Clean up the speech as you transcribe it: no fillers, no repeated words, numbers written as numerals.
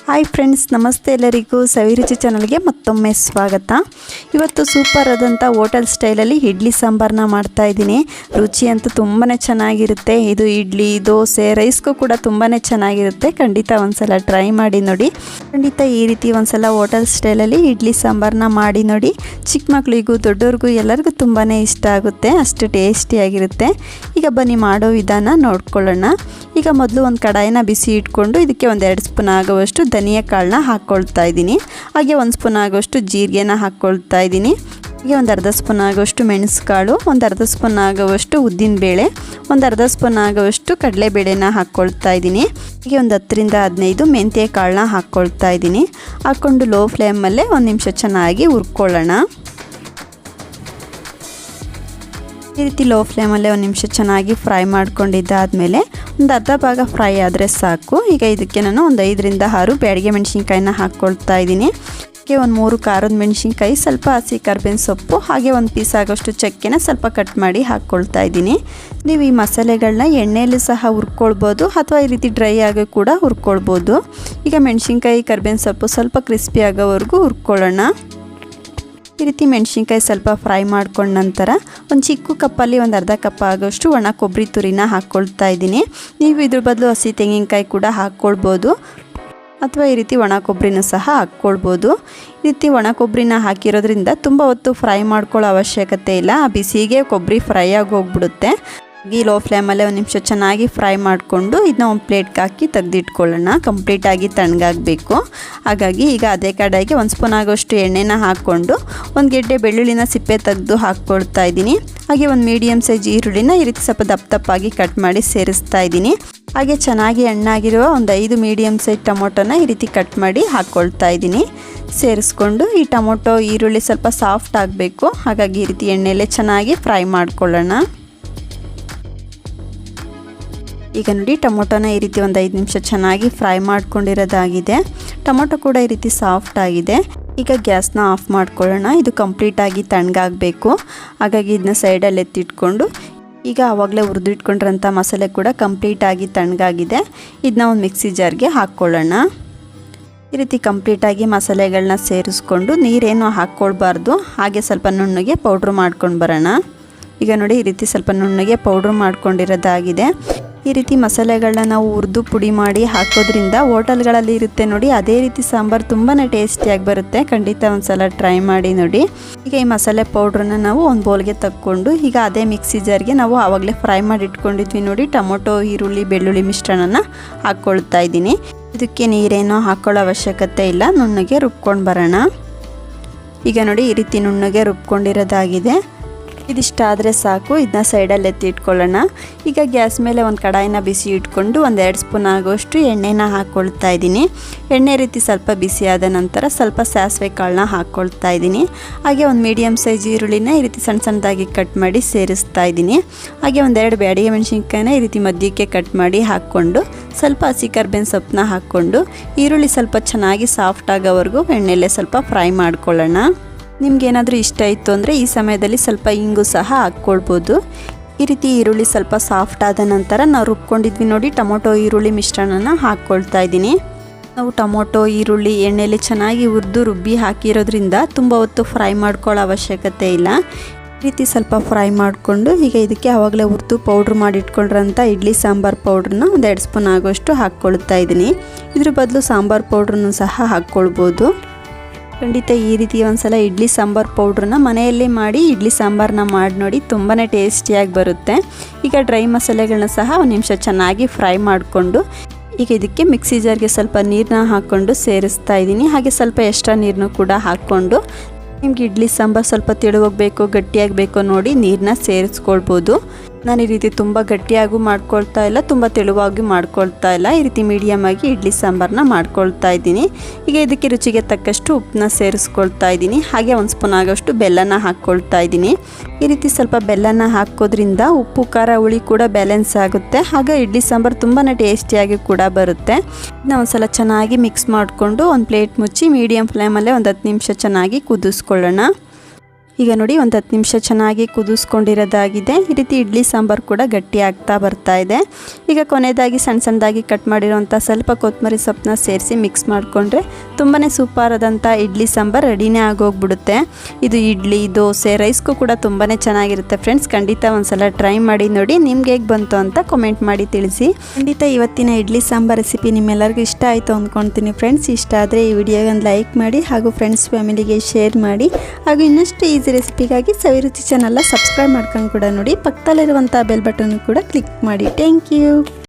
Hi friends, ನಮಸ್ತೆ ಎಲ್ಲರಿಗೂ. ಸವಿರುಚಿ ಚಾನಲ್ಗೆ ಮತ್ತೊಮ್ಮೆ ಸ್ವಾಗತ. ಇವತ್ತು ಸೂಪರ್ ಆದಂಥ ಹೋಟೆಲ್ ಸ್ಟೈಲಲ್ಲಿ ಇಡ್ಲಿ ಸಾಂಬಾರನ್ನ ಮಾಡ್ತಾ ಇದ್ದೀನಿ. ರುಚಿ ಅಂತೂ ತುಂಬಾ ಚೆನ್ನಾಗಿರುತ್ತೆ. ಇದು ಇಡ್ಲಿ, ದೋಸೆ, ರೈಸ್ಗೂ ಕೂಡ ತುಂಬಾ ಚೆನ್ನಾಗಿರುತ್ತೆ. ಖಂಡಿತ ಒಂದ್ಸಲ ಟ್ರೈ ಮಾಡಿ ನೋಡಿ. ಖಂಡಿತ ಈ ರೀತಿ ಒಂದ್ಸಲ ಹೋಟೆಲ್ ಸ್ಟೈಲಲ್ಲಿ ಇಡ್ಲಿ ಸಾಂಬಾರನ್ನ ಮಾಡಿ ನೋಡಿ. ಚಿಕ್ಕ ಮಕ್ಕಳಿಗೂ ದೊಡ್ಡವ್ರಿಗೂ ಎಲ್ಲರಿಗೂ ತುಂಬಾ ಇಷ್ಟ ಆಗುತ್ತೆ. ಅಷ್ಟು ಟೇಸ್ಟಿಯಾಗಿರುತ್ತೆ. ಈಗ ಬನ್ನಿ ಮಾಡೋ ವಿಧಾನ ನೋಡ್ಕೊಳ್ಳೋಣ. ಈಗ ಮೊದಲು ಒಂದು ಕಡಾಯಿನ ಬಿಸಿ ಇಟ್ಕೊಂಡು ಇದಕ್ಕೆ ಒಂದು 2 ಸ್ಪೂನ್ ಆಗುವಷ್ಟು ಧನಿಯಾ ಕಾಳನ್ನ ಹಾಕ್ಕೊಳ್ತಾ ಇದ್ದೀನಿ. ಹಾಗೆ 1 ಸ್ಪೂನ್ ಆಗುವಷ್ಟು ಜೀರಿಗೆನ ಹಾಕ್ಕೊಳ್ತಾ ಇದ್ದೀನಿ. ಹಾಗೆ ಒಂದು ಅರ್ಧ ಸ್ಪೂನ್ ಆಗುವಷ್ಟು ಮೆಣಸುಕಾಳು, ಒಂದು ಅರ್ಧ ಸ್ಪೂನ್ ಆಗುವಷ್ಟು ಉದ್ದಿನಬೇಳೆ, ಒಂದು ಅರ್ಧ ಸ್ಪೂನ್ ಆಗುವಷ್ಟು ಕಡಲೆಬೇಳೆನ ಹಾಕ್ಕೊಳ್ತಾ ಇದ್ದೀನಿ. ಹಾಗೆ ಒಂದು 10 ರಿಂದ 15 ಮೆಂತ್ಯ ಕಾಳನ್ನ ಹಾಕ್ಕೊಳ್ತಾ ಇದ್ದೀನಿ. ಹಾಕ್ಕೊಂಡು ಲೋ ಫ್ಲೇಮಲ್ಲೇ 1 ನಿಮಿಷ ಚೆನ್ನಾಗಿ ಹುರ್ಕೊಳ್ಳೋಣ. ಈ ರೀತಿ ಲೋ ಫ್ಲೇಮಲ್ಲೇ 1 ನಿಮಿಷ ಚೆನ್ನಾಗಿ ಫ್ರೈ ಮಾಡ್ಕೊಂಡಿದ್ದಾದಮೇಲೆ ಒಂದು ಅರ್ಧ ಭಾಗ ಫ್ರೈ ಆದರೆ ಸಾಕು. ಈಗ ಇದಕ್ಕೆ ನಾನು ಒಂದು 5 ರಿಂದ 6 ಬ್ಯಾಡಗೆ ಮೆಣಸಿನ್ಕಾಯಿನ ಹಾಕ್ಕೊಳ್ತಾ ಇದ್ದೀನಿ. ಹಾಗೆ ಒಂದು 3 ಖಾರದ ಮೆಣಸಿನ್ಕಾಯಿ, ಸ್ವಲ್ಪ ಹಸಿ ಕರಿಬೇವಿನ ಸೊಪ್ಪು, ಹಾಗೆ ಒಂದು ಪೀಸ್ ಆಗೋಷ್ಟು ಚಕ್ಕೆನ ಸ್ವಲ್ಪ ಕಟ್ ಮಾಡಿ ಹಾಕ್ಕೊಳ್ತಾ ಇದ್ದೀನಿ. ನೀವು ಈ ಮಸಾಲೆಗಳನ್ನ ಎಣ್ಣೆಯಲ್ಲಿ ಸಹ ಹುರ್ಕೊಳ್ಬೋದು ಅಥವಾ ಈ ರೀತಿ ಡ್ರೈ ಆಗಿ ಕೂಡ ಹುರ್ಕೊಳ್ಬೋದು. ಈಗ ಮೆಣಸಿನ್ಕಾಯಿ, ಕರಿಬೇವಿನ ಸೊಪ್ಪು ಸ್ವಲ್ಪ ಕ್ರಿಸ್ಪಿ ಆಗೋವರೆಗೂ ಹುರ್ಕೊಳ್ಳೋಣ. ಈ ರೀತಿ ಮೆಣಸಿನ್ಕಾಯಿ ಸ್ವಲ್ಪ ಫ್ರೈ ಮಾಡ್ಕೊಂಡ ನಂತರ ಒಂದು ಚಿಕ್ಕ ಕಪ್ಪಲ್ಲಿ ಒಂದು ಅರ್ಧ ಕಪ್ ಆಗೋಷ್ಟು ಒಣ ಕೊಬ್ಬರಿ ತುರಿನ ಹಾಕ್ಕೊಳ್ತಾ ಇದ್ದೀನಿ. ನೀವು ಇದ್ರ ಬದಲು ಹಸಿ ತೆಂಗಿನಕಾಯಿ ಕೂಡ ಹಾಕ್ಕೊಳ್ಬೋದು ಅಥವಾ ಈ ರೀತಿ ಒಣ ಕೊಬ್ಬರಿನೂ ಸಹ ಹಾಕ್ಕೊಳ್ಬೋದು. ಈ ರೀತಿ ಒಣ ಕೊಬ್ಬರಿನ ಹಾಕಿರೋದ್ರಿಂದ ತುಂಬ ಹೊತ್ತು ಫ್ರೈ ಮಾಡ್ಕೊಳ್ಳೋ ಅವಶ್ಯಕತೆ ಇಲ್ಲ. ಆ ಬಿಸಿಗೆ ಕೊಬ್ಬರಿ ಫ್ರೈ ಆಗಿ ಹೋಗ್ಬಿಡುತ್ತೆ. ಈ ಲೋ ಫ್ಲೇಮಲ್ಲೇ 1 ನಿಮಿಷ ಚೆನ್ನಾಗಿ ಫ್ರೈ ಮಾಡಿಕೊಂಡು ಇದನ್ನ ಒಂದು ಪ್ಲೇಟ್ಗೆ ಹಾಕಿ ತೆಗೆದಿಟ್ಕೊಳ್ಳೋಣ. ಕಂಪ್ಲೀಟಾಗಿ ತಣ್ಣಗಾಗಬೇಕು. ಹಾಗಾಗಿ ಈಗ ಅದೇ ಕಡಾಯಿಗೆ 1 ಸ್ಪೂನ್ ಆಗೋಷ್ಟು ಎಣ್ಣೆನ ಹಾಕ್ಕೊಂಡು ಒಂದು ಗೆಡ್ಡೆ ಬೆಳ್ಳುಳ್ಳಿನ ಸಿಪ್ಪೆ ತೆಗೆದು ಹಾಕ್ಕೊಳ್ತಾ ಇದ್ದೀನಿ. ಹಾಗೆ ಒಂದು ಮೀಡಿಯಮ್ ಸೈಜ್ ಈರುಳ್ಳಿನ ಈ ರೀತಿ ಸ್ವಲ್ಪ ದಪ್ಪಾಗಿ ಕಟ್ ಮಾಡಿ ಸೇರಿಸ್ತಾ ಇದ್ದೀನಿ. ಹಾಗೆ ಚೆನ್ನಾಗಿ ಹಣ್ಣಾಗಿರುವ ಒಂದು 5 ಮೀಡಿಯಮ್ ಸೈಜ್ ಟೊಮೊಟೊನ ಈ ರೀತಿ ಕಟ್ ಮಾಡಿ ಹಾಕ್ಕೊಳ್ತಾ ಇದ್ದೀನಿ. ಸೇರಿಸ್ಕೊಂಡು ಈ ಟೊಮೊಟೊ ಈರುಳ್ಳಿ ಸ್ವಲ್ಪ ಸಾಫ್ಟ್ ಆಗಬೇಕು. ಹಾಗಾಗಿ ಈ ರೀತಿ ಎಣ್ಣೆಯಲ್ಲೇ ಚೆನ್ನಾಗಿ ಫ್ರೈ ಮಾಡ್ಕೊಳ್ಳೋಣ. ಈಗ ನೋಡಿ, ಟೊಮೊಟೊನ ಈ ರೀತಿ ಒಂದು 5 ನಿಮಿಷ ಚೆನ್ನಾಗಿ ಫ್ರೈ ಮಾಡ್ಕೊಂಡಿರೋದಾಗಿದೆ. ಟೊಮೊಟೊ ಕೂಡ ಈ ರೀತಿ ಸಾಫ್ಟ್ ಆಗಿದೆ. ಈಗ ಗ್ಯಾಸ್ನ ಆಫ್ ಮಾಡ್ಕೊಳ್ಳೋಣ. ಇದು ಕಂಪ್ಲೀಟಾಗಿ ತಣ್ಣಗಾಗಬೇಕು. ಹಾಗಾಗಿ ಇದನ್ನ ಸೈಡಲ್ಲಿ ಎತ್ತಿಟ್ಕೊಂಡು ಈಗ ಆವಾಗಲೇ ಹುರಿದಿಟ್ಕೊಂಡಿರೋಂಥ ಮಸಾಲೆ ಕೂಡ ಕಂಪ್ಲೀಟಾಗಿ ತಣ್ಣಗಾಗಿದೆ. ಇದನ್ನ ಒಂದು ಮಿಕ್ಸಿ ಜಾರ್ಗೆ ಹಾಕ್ಕೊಳ್ಳೋಣ. ಈ ರೀತಿ ಕಂಪ್ಲೀಟಾಗಿ ಮಸಾಲೆಗಳನ್ನ ಸೇರಿಸ್ಕೊಂಡು ನೀರೇನು ಹಾಕ್ಕೊಳ್ಬಾರ್ದು. ಹಾಗೆ ಸ್ವಲ್ಪ ನುಣ್ಣಗೆ ಪೌಡ್ರ್ ಮಾಡ್ಕೊಂಡು ಬರೋಣ. ಈಗ ನೋಡಿ, ಈ ರೀತಿ ಸ್ವಲ್ಪ ನುಣ್ಣಗೆ ಪೌಡ್ರ್ ಮಾಡ್ಕೊಂಡಿರೋದಾಗಿದೆ. ಈ ರೀತಿ ಮಸಾಲೆಗಳನ್ನ ನಾವು ಹುರಿದು ಪುಡಿ ಮಾಡಿ ಹಾಕೋದ್ರಿಂದ ಹೋಟೆಲ್ಗಳಲ್ಲಿ ಇರುತ್ತೆ ನೋಡಿ, ಅದೇ ರೀತಿ ಸಾಂಬಾರು ತುಂಬಾ ಟೇಸ್ಟಿಯಾಗಿ ಬರುತ್ತೆ. ಖಂಡಿತ ಒಂದ್ಸಲ ಟ್ರೈ ಮಾಡಿ ನೋಡಿ. ಈಗ ಈ ಮಸಾಲೆ ಪೌಡ್ರನ್ನ ನಾವು ಒಂದು ಬೌಲ್ಗೆ ತಕ್ಕೊಂಡು ಈಗ ಅದೇ ಮಿಕ್ಸಿ ಜಾರ್ಗೆ ನಾವು ಆವಾಗಲೇ ಫ್ರೈ ಮಾಡಿ ಇಟ್ಕೊಂಡಿದ್ವಿ ನೋಡಿ ಟೊಮೊಟೊ, ಈರುಳ್ಳಿ, ಬೆಳ್ಳುಳ್ಳಿ ಮಿಶ್ರಣನ ಹಾಕ್ಕೊಳ್ತಾ ಇದ್ದೀನಿ. ಇದಕ್ಕೆ ನೀರೇನೋ ಹಾಕ್ಕೊಳ್ಳೋ ಅವಶ್ಯಕತೆ ಇಲ್ಲ. ನುಣ್ಣಗೆ ರುಬ್ಕೊಂಡು ಬರೋಣ. ಈಗ ನೋಡಿ, ಈ ರೀತಿ ನುಣ್ಣಗೆ ರುಬ್ಕೊಂಡಿರೋದಾಗಿದೆ. ಇದಿಷ್ಟಾದರೆ ಸಾಕು. ಇದನ್ನ ಸೈಡಲ್ಲಿ ಎತ್ತಿ ಇಟ್ಕೊಳ್ಳೋಣ. ಈಗ ಗ್ಯಾಸ್ ಮೇಲೆ ಒಂದು ಕಡಾಯಿನ ಬಿಸಿ ಇಟ್ಕೊಂಡು ಒಂದು 2 ಸ್ಪೂನ್ ಆಗೋಷ್ಟು ಎಣ್ಣೆನ ಹಾಕ್ಕೊಳ್ತಾ ಇದ್ದೀನಿ. ಎಣ್ಣೆ ರೀತಿ ಸ್ವಲ್ಪ ಬಿಸಿ ಆದ ನಂತರ ಸ್ವಲ್ಪ ಸಾಸಿವೆ ಕಾಳನ್ನ ಹಾಕ್ಕೊಳ್ತಾ ಇದ್ದೀನಿ. ಹಾಗೆ ಒಂದು ಮೀಡಿಯಮ್ ಸೈಜ್ ಈರುಳ್ಳಿನ ಈ ರೀತಿ ಸಣ್ಣದಾಗಿ ಕಟ್ ಮಾಡಿ ಸೇರಿಸ್ತಾ ಇದ್ದೀನಿ. ಹಾಗೆ ಒಂದು 2 ಬ್ಯಾಡಗೆ ಮೆಣಸಿನ್ಕಾಯಿನ ಈ ರೀತಿ ಮಧ್ಯಕ್ಕೆ ಕಟ್ ಮಾಡಿ ಹಾಕ್ಕೊಂಡು ಸ್ವಲ್ಪ ಹಸಿ ಕರಿಬೇವಿನ ಸೊಪ್ಪನ್ನ ಹಾಕ್ಕೊಂಡು ಈರುಳ್ಳಿ ಸ್ವಲ್ಪ ಚೆನ್ನಾಗಿ ಸಾಫ್ಟ್ ಆಗೋವರೆಗೂ ಎಣ್ಣೆಯಲ್ಲೇ ಸ್ವಲ್ಪ ಫ್ರೈ ಮಾಡ್ಕೊಳ್ಳೋಣ. ನಿಮ್ಗೇನಾದರೂ ಇಷ್ಟ ಇತ್ತು ಅಂದರೆ ಈ ಸಮಯದಲ್ಲಿ ಸ್ವಲ್ಪ ಇಂಗು ಸಹ ಹಾಕ್ಕೊಳ್ಬೋದು. ಈ ರೀತಿ ಈರುಳ್ಳಿ ಸ್ವಲ್ಪ ಸಾಫ್ಟ್ ಆದ ನಂತರ ನಾವು ರುಬ್ಕೊಂಡಿದ್ವಿ ನೋಡಿ ಟೊಮೊಟೊ ಈರುಳ್ಳಿ ಮಿಶ್ರಣನ ಹಾಕ್ಕೊಳ್ತಾ ಇದ್ದೀನಿ. ನಾವು ಟೊಮೊಟೊ ಈರುಳ್ಳಿ ಎಣ್ಣೆಯಲ್ಲಿ ಚೆನ್ನಾಗಿ ಹುರಿದು ರುಬ್ಬಿ ಹಾಕಿರೋದ್ರಿಂದ ತುಂಬ ಹೊತ್ತು ಫ್ರೈ ಮಾಡ್ಕೊಳ್ಳೋ ಅವಶ್ಯಕತೆ ಇಲ್ಲ. ಈ ರೀತಿ ಸ್ವಲ್ಪ ಫ್ರೈ ಮಾಡಿಕೊಂಡು ಈಗ ಇದಕ್ಕೆ ಆವಾಗಲೇ ಹುರಿದು ಪೌಡ್ರ್ ಮಾಡಿ ಇಟ್ಕೊಂಡಿರೋಂಥ ಇಡ್ಲಿ ಸಾಂಬಾರು ಪೌಡ್ರನ್ನ ಒಂದು 2 ಸ್ಪೂನ್ ಆಗೋಷ್ಟು ಹಾಕ್ಕೊಳ್ತಾ ಇದ್ದೀನಿ. ಇದ್ರ ಬದಲು ಸಾಂಬಾರು ಪೌಡ್ರನ್ನು ಸಹ ಹಾಕ್ಕೊಳ್ಬೋದು. ಖಂಡಿತ ಈ ರೀತಿ ಒಂದ್ಸಲ ಇಡ್ಲಿ ಸಾಂಬಾರು ಪೌಡ್ರನ್ನ ಮನೆಯಲ್ಲೇ ಮಾಡಿ ಇಡ್ಲಿ ಸಾಂಬಾರನ್ನ ಮಾಡಿ ನೋಡಿ, ತುಂಬಾ ಟೇಸ್ಟಿಯಾಗಿ ಬರುತ್ತೆ. ಈಗ ಡ್ರೈ ಮಸಾಲೆಗಳನ್ನ ಸಹ 1 ನಿಮಿಷ ಚೆನ್ನಾಗಿ ಫ್ರೈ ಮಾಡಿಕೊಂಡು ಈಗ ಇದಕ್ಕೆ ಮಿಕ್ಸಿ ಜಾರ್ಗೆ ಸ್ವಲ್ಪ ನೀರನ್ನ ಹಾಕ್ಕೊಂಡು ಸೇರಿಸ್ತಾ ಇದ್ದೀನಿ. ಹಾಗೆ ಸ್ವಲ್ಪ ಎಕ್ಸ್ಟ್ರಾ ನೀರನ್ನು ಕೂಡ ಹಾಕ್ಕೊಂಡು ನಿಮ್ಗೆ ಇಡ್ಲಿ ಸಾಂಬಾರು ಸ್ವಲ್ಪ ತೆಳುವಾಗಬೇಕು, ಗಟ್ಟಿಯಾಗಬೇಕು ನೋಡಿ ನೀರನ್ನ ಸೇರಿಸ್ಕೊಳ್ಬೋದು. ನಾನು ಈ ರೀತಿ ತುಂಬ ಗಟ್ಟಿಯಾಗೂ ಮಾಡ್ಕೊಳ್ತಾ ಇಲ್ಲ, ತುಂಬ ತೆಳುವಾಗಿ ಮಾಡ್ಕೊಳ್ತಾ ಇಲ್ಲ. ಈ ರೀತಿ ಮೀಡಿಯಮ್ ಆಗಿ ಇಡ್ಲಿ ಸಾಂಬಾರನ್ನ ಮಾಡ್ಕೊಳ್ತಾ ಇದ್ದೀನಿ. ಈಗ ಇದಕ್ಕೆ ರುಚಿಗೆ ತಕ್ಕಷ್ಟು ಉಪ್ಪನ್ನ ಸೇರಿಸ್ಕೊಳ್ತಾ ಇದ್ದೀನಿ. ಹಾಗೆ 1 ಸ್ಪೂನ್ ಆಗೋಷ್ಟು ಬೆಲ್ಲನ ಹಾಕ್ಕೊಳ್ತಾ ಇದ್ದೀನಿ. ಈ ರೀತಿ ಸ್ವಲ್ಪ ಬೆಲ್ಲನ ಹಾಕೋದ್ರಿಂದ ಉಪ್ಪು ಖಾರ ಹುಳಿ ಕೂಡ ಬ್ಯಾಲೆನ್ಸ್ ಆಗುತ್ತೆ. ಹಾಗೆ ಇಡ್ಲಿ ಸಾಂಬಾರು ತುಂಬಾ ಟೇಸ್ಟಿಯಾಗಿ ಕೂಡ ಬರುತ್ತೆ. ಇದನ್ನ ಒಂದ್ಸಲ ಚೆನ್ನಾಗಿ ಮಿಕ್ಸ್ ಮಾಡಿಕೊಂಡು ಒಂದು ಪ್ಲೇಟ್ ಮುಚ್ಚಿ ಮೀಡಿಯಮ್ ಫ್ಲೇಮಲ್ಲೇ ಒಂದು 10 ನಿಮಿಷ ಚೆನ್ನಾಗಿ ಕುದಿಸ್ಕೊಳ್ಳೋಣ. ಈಗ ನೋಡಿ ಒಂದು 10 ನಿಮಿಷ ಚೆನ್ನಾಗಿ ಕುದಿಸ್ಕೊಂಡಿರೋದಾಗಿದೆ. ಈ ರೀತಿ ಇಡ್ಲಿ ಸಾಂಬಾರು ಕೂಡ ಗಟ್ಟಿ ಆಗ್ತಾ ಬರ್ತಾ ಇದೆ. ಈಗ ಕೊನೆಯದಾಗಿ ಸಣ್ಣ ಸಣ್ಣದಾಗಿ ಕಟ್ ಮಾಡಿರೋಂಥ ಸ್ವಲ್ಪ ಕೊತ್ತಂಬರಿ ಸೊಪ್ಪನ್ನ ಸೇರಿಸಿ ಮಿಕ್ಸ್ ಮಾಡಿಕೊಂಡ್ರೆ ತುಂಬಾ ಸೂಪರ್ ಆದಂಥ ಇಡ್ಲಿ ಸಾಂಬಾರು ರೆಡಿನೇ ಆಗೋಗ್ಬಿಡುತ್ತೆ. ಇದು ಇಡ್ಲಿ, ದೋಸೆ, ರೈಸ್ಗೂ ಕೂಡ ತುಂಬಾ ಚೆನ್ನಾಗಿರುತ್ತೆ ಫ್ರೆಂಡ್ಸ್. ಖಂಡಿತ ಒಂದ್ಸಲ ಟ್ರೈ ಮಾಡಿ ನೋಡಿ. ನಿಮ್ಗೆ ಹೇಗೆ ಬಂತು ಅಂತ ಕಮೆಂಟ್ ಮಾಡಿ ತಿಳಿಸಿ. ಖಂಡಿತ ಇವತ್ತಿನ ಇಡ್ಲಿ ಸಾಂಬಾರು ರೆಸಿಪಿ ನಿಮ್ಮೆಲ್ಲರಿಗೂ ಇಷ್ಟ ಆಯಿತು ಅಂದ್ಕೊಳ್ತೀನಿ ಫ್ರೆಂಡ್ಸ್. ಇಷ್ಟ ಆದರೆ ಈ ವಿಡಿಯೋಗೆ ಒಂದು ಲೈಕ್ ಮಾಡಿ ಹಾಗೂ ಫ್ರೆಂಡ್ಸ್ ಫ್ಯಾಮಿಲಿಗೆ ಶೇರ್ ಮಾಡಿ. ಹಾಗೂ ಇನ್ನಷ್ಟು ಈಸಿ ರೆಸಿಪಿಗಾಗಿ ಸವಿರುಚಿ ಚಾನಲ್ನ ಸಬ್ಸ್ಕ್ರೈಬ್ ಮಾಡ್ಕೊಂಡು ಕೂಡ ನೋಡಿ. ಪಕ್ಕದಲ್ಲಿರುವಂಥ ಬೆಲ್ ಬಟನ್ ಕೂಡ ಕ್ಲಿಕ್ ಮಾಡಿ. Thank you.